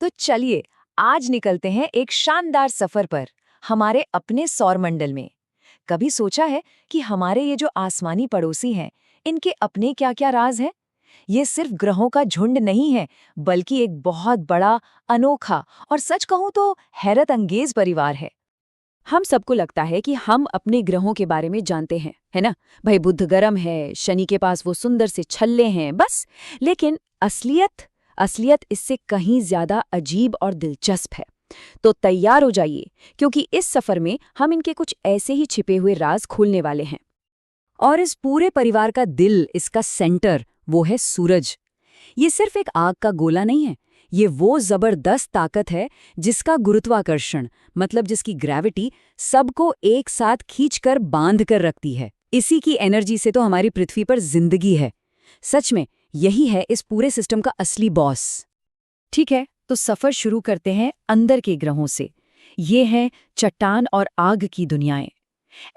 तो चलिए आज निकलते हैं एक शानदार सफर पर हमारे अपने सौरमंडल में। कभी सोचा है कि हमारे ये जो आसमानी पड़ोसी हैं, इनके अपने क्या-क्या राज हैं? ये सिर्फ ग्रहों का झुंड नहीं है, बल्कि एक बहुत बड़ा, अनोखा और सच कहूं तो हैरत अंगेज परिवार है। हम सबको लगता है कि हम अपने ग्रहों के बारे में जानते हैं, है ना? भाई बुध गर्म है, शनि के पास वो सुंदर से छल्ले हैं, बस। लेकिन असलियत असलियत इससे कहीं ज्यादा अजीब और दिलचस्प है। तो तैयार हो जाइए, क्योंकि इस सफर में हम इनके कुछ ऐसे ही छिपे हुए राज खोलने वाले हैं। और इस पूरे परिवार का दिल, इसका सेंटर, वो है सूरज। ये सिर्फ एक आग का गोला नहीं है, ये वो जबरदस्त ताकत है जिसका गुरुत्वाकर्षण, मतलब जिसकी ग्रेविटी, सबको एक साथ खींचकर बांध कर रखती है। इसी की एनर्जी से तो हमारी पृथ्वी पर जिंदगी है। सच में यही है इस पूरे सिस्टम का असली बॉस। ठीक है, तो सफर शुरू करते हैं अंदर के ग्रहों से। ये हैं चट्टान और आग की दुनियाएं,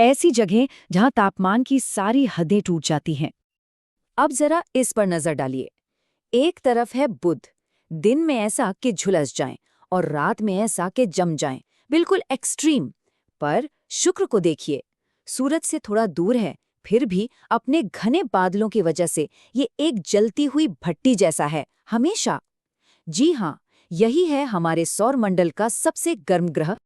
ऐसी जगह जहां तापमान की सारी हदें टूट जाती हैं। अब जरा इस पर नजर डालिए। एक तरफ है बुध, दिन में ऐसा कि झुलस जाएं और रात में ऐसा कि जम जाएं, बिल्कुल एक्सट्रीम। पर शुक्र को देखिए, सूरज से थोड़ा दूर है, फिर भी अपने घने बादलों की वजह से ये एक जलती हुई भट्टी जैसा है हमेशा। जी हाँ, यही है हमारे सौरमंडल का सबसे गर्म ग्रह।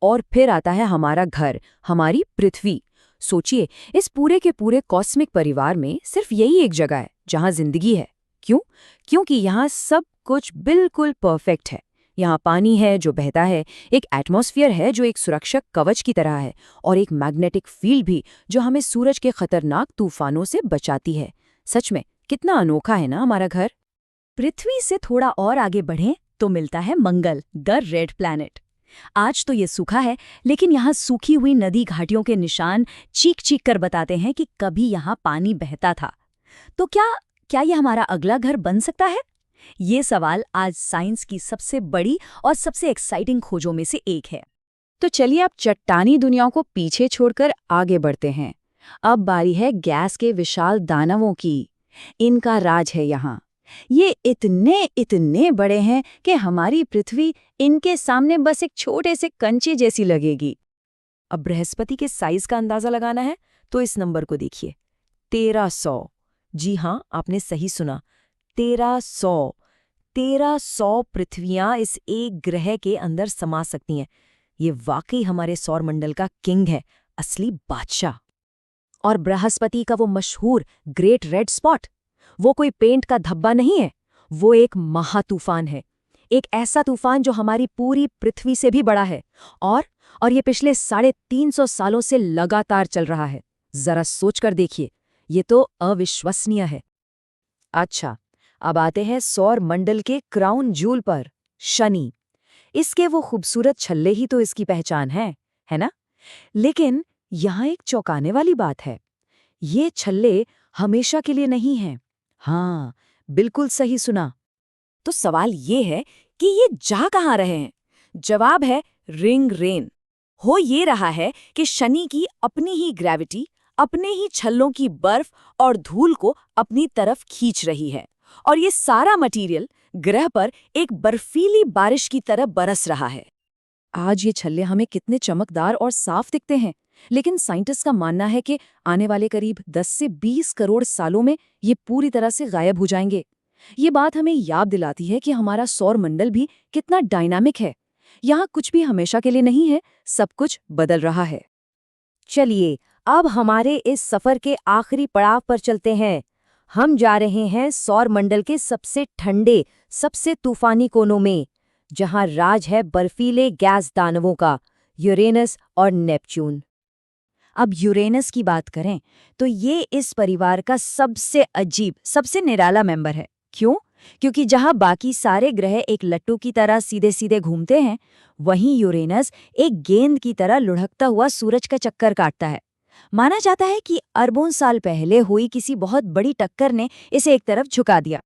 और फिर आता है हमारा घर, हमारी पृथ्वी। सोचिए, इस पूरे के पूरे कॉस्मिक परिवार में सिर्फ यही एक जगह है जहां जिंदगी है। क्यों? क्योंकि यहाँ सब कुछ बिल्कुल परफेक्ट है। यहाँ पानी है जो बहता है, एक एटमॉस्फेयर है जो एक सुरक्षक कवच की तरह है, और एक मैग्नेटिक फील्ड भी जो हमें सूरज के खतरनाक तूफानों से बचाती है। सच में कितना अनोखा है ना हमारा घर। पृथ्वी से थोड़ा और आगे बढ़ें तो मिलता है मंगल, द रेड प्लैनेट। आज तो ये सूखा है, लेकिन यहाँ सूखी हुई नदी घाटियों के निशान चीख चीख कर बताते हैं कि कभी यहाँ पानी बहता था। तो क्या ये हमारा अगला घर बन सकता है? ये सवाल आज साइंस की सबसे बड़ी और सबसे एक्साइटिंग खोजों में से एक है। तो चलिए अब चट्टानी दुनियाओं को पीछे छोड़कर आगे बढ़ते हैं। अब बारी है गैस के विशाल दानवों की। इनका राज है यहाँ। ये इतने इतने बड़े हैं कि हमारी पृथ्वी इनके सामने बस एक छोटे से कंचे जैसी लगेगी। अब बृहस्पति के साइज का अंदाजा लगाना है तो इस नंबर को देखिए, 1300। जी हाँ, आपने सही सुना, 1300। 1300 पृथ्वियां इस एक ग्रह के अंदर समा सकती हैं। ये वाकई हमारे सौरमंडल का किंग है, असली बादशाह। और बृहस्पति का वो मशहूर ग्रेट रेड स्पॉट, वो कोई पेंट का धब्बा नहीं है, वो एक महातूफान है। एक ऐसा तूफान जो हमारी पूरी पृथ्वी से भी बड़ा है, और ये पिछले 350 सालों से लगातार चल रहा है। जरा सोचकर देखिए, ये तो अविश्वसनीय है। अच्छा, अब आते हैं सौर मंडल के क्राउन जूल पर, शनि। इसके वो खूबसूरत छल्ले ही तो इसकी पहचान है ना? लेकिन यहाँ एक चौंकाने वाली बात है। ये छल्ले हमेशा के लिए नहीं हैं। हाँ, बिल्कुल सही सुना। तो सवाल ये है कि ये जा कहाँ रहे हैं? जवाब है रिंग रेन। हो ये रहा है कि शनि की अपनी ही ग्रेविटी अपने ही छल्लों की बर्फ और धूल को अपनी तरफ खींच रही है, और ये सारा मटेरियल ग्रह पर एक बर्फीली बारिश की तरह बरस रहा है। आज ये छल्ले हमें कितने चमकदार और साफ दिखते हैं, लेकिन साइंटिस्ट का मानना है कि आने वाले करीब 10 से 20 करोड़ सालों में ये पूरी तरह से गायब हो जाएंगे। ये बात हमें याद दिलाती है कि हमारा सौरमंडल भी कितना डायनामिक है। यहाँ कुछ भी हमेशा के लिए नहीं है, सब कुछ बदल रहा है। चलिए अब हमारे इस सफर के आखिरी पड़ाव पर चलते हैं। हम जा रहे हैं सौरमंडल के सबसे ठंडे, सबसे तूफानी कोनों में, जहां राज है बर्फीले गैस दानवों का, यूरेनस और नेपच्यून। अब यूरेनस की बात करें तो ये इस परिवार का सबसे अजीब, सबसे निराला मेंबर है। क्यों? क्योंकि जहां बाकी सारे ग्रह एक लट्टू की तरह सीधे सीधे घूमते हैं, वहीं यूरेनस एक गेंद की तरह लुढ़कता हुआ सूरज का चक्कर काटता है। माना जाता है कि अरबों साल पहले हुई किसी बहुत बड़ी टक्कर ने इसे एक तरफ झुका दिया।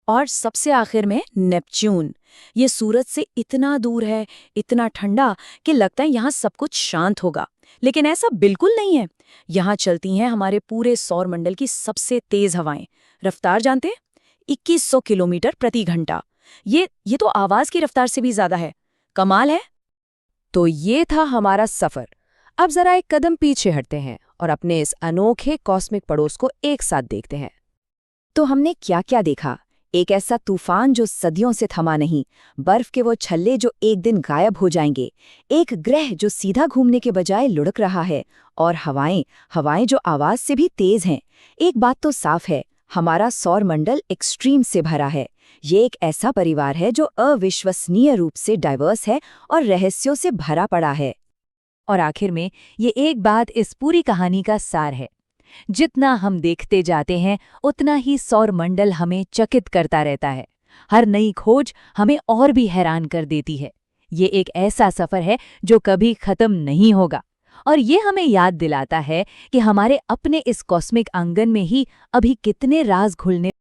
और सबसे आखिर में नेपच्यून। ये सूरज से इतना दूर है, इतना ठंडा कि लगता है यहाँ सब कुछ शांत होगा, लेकिन ऐसा बिल्कुल नहीं है। यहाँ चलती हैं हमारे पूरे सौरमंडल की सबसे तेज हवाएं। रफ्तार जानते हैं? 2100 किलोमीटर प्रति घंटा। ये तो आवाज की रफ्तार से भी ज्यादा है। कमाल है। तो ये था हमारा सफर। अब जरा एक कदम पीछे हटते हैं और अपने इस अनोखे कॉस्मिक पड़ोस को एक साथ देखते हैं। तो हमने क्या क्या देखा? एक ऐसा तूफान जो सदियों से थमा नहीं, बर्फ के वो छल्ले जो एक दिन गायब हो जाएंगे, एक ग्रह जो सीधा घूमने के बजाय लुढ़क रहा है, और हवाएं हवाएं जो आवाज से भी तेज हैं। एक बात तो साफ है, हमारा सौरमंडल एक्सट्रीम से भरा है। ये एक ऐसा परिवार है जो अविश्वसनीय रूप से डाइवर्स है और रहस्यों से भरा पड़ा है। और आखिर में ये एक बात इस पूरी कहानी का सार है, जितना हम देखते जाते हैं उतना ही सौरमंडल हमें चकित करता रहता है। हर नई खोज हमें और भी हैरान कर देती है। ये एक ऐसा सफर है जो कभी खत्म नहीं होगा, और ये हमें याद दिलाता है कि हमारे अपने इस कॉस्मिक आंगन में ही अभी कितने राज घुलने